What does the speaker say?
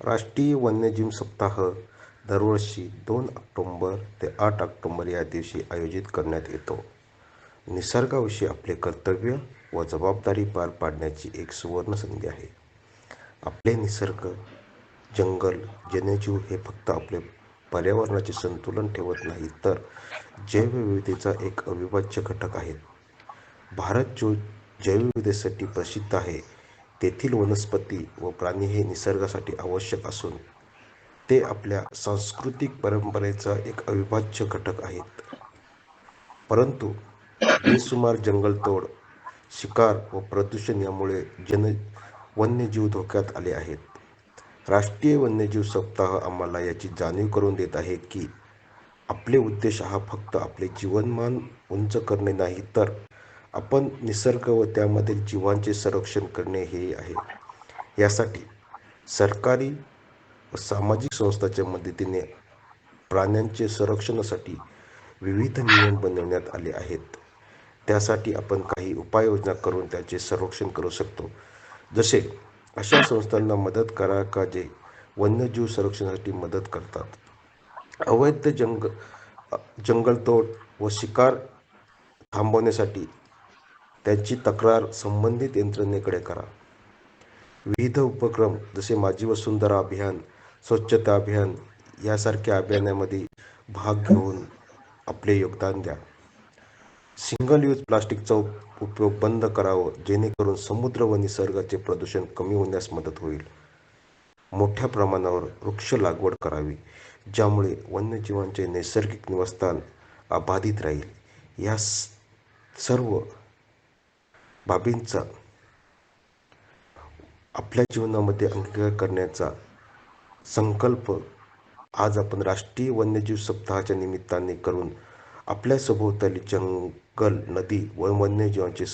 राष्ट्रीय वन्यजीव सप्ताह दरवर्षी 2 ऑक्टोबर ते 8 ऑक्टोबर या दिवशी आयोजित करण्यात येतो. निसर्गाविषयी आपले कर्तव्य व जबाबदारी पार पाडण्याची एक सुवर्ण संधी आहे. आपले निसर्ग, जंगल, वन्यजीव हे फक्त आपले पर्यावरणाचे संतुलन ठेवत नाहीत, तर जैवविविधतेचा एक अविभाज्य घटक आहेत. भारत जो जैवविविधतेसाठी प्रसिद्ध आहे, तेथील वनस्पती व प्राणी हे निसर्गासाठी आवश्यक असून ते आपल्या सांस्कृतिक परंपरेचा एक अविभाज्य घटक आहेत. परंतु बेसुमार जंगलतोड, शिकार व प्रदूषण यामुळे वन्यजीव धोक्यात आले आहेत. राष्ट्रीय वन्यजीव सप्ताह आम्हाला याची जाणीव करून देत आहे की आपले उद्देश हा फक्त आपले जीवनमान उंच करणे नाही, तर आपण निसर्ग व त्यामधील जीवांचे संरक्षण करणे हे आहे. यासाठी सरकारी व सामाजिक संस्थांच्या मदतीने प्राण्यांचे संरक्षणासाठी विविध नियम बनवण्यात आले आहेत. त्यासाठी आपण काही उपाययोजना करून त्याचे संरक्षण करू शकतो. जसे अशा संस्थांना मदत करा का जे वन्यजीव संरक्षणासाठी मदत करतात. अवैध जंगलतोड व शिकार थांबवण्यासाठी त्यांची तक्रार संबंधित यंत्रणेकडे करा. विविध उपक्रम जसे माझी वसुंधरा अभियान, स्वच्छता अभियान यासारख्या अभियानामध्ये भाग घेऊन आपले योगदान द्या. सिंगल यूज प्लास्टिकचा उपयोग बंद करावा, जेणेकरून समुद्र व निसर्गाचे प्रदूषण कमी होण्यास मदत होईल. मोठ्या प्रमाणावर वृक्ष लागवड करावी, ज्यामुळे वन्यजीवांचे नैसर्गिक निवासस्थान अबाधित राहील. या सर्व बाबींचा आपल्या जीवनामध्ये अंगीकार करण्याचा संकल्प आज आपण राष्ट्रीय वन्यजीव सप्ताहाच्या निमित्ताने करून आपल्या सभोवताली जंगल, नदी व वन्यजीवांचे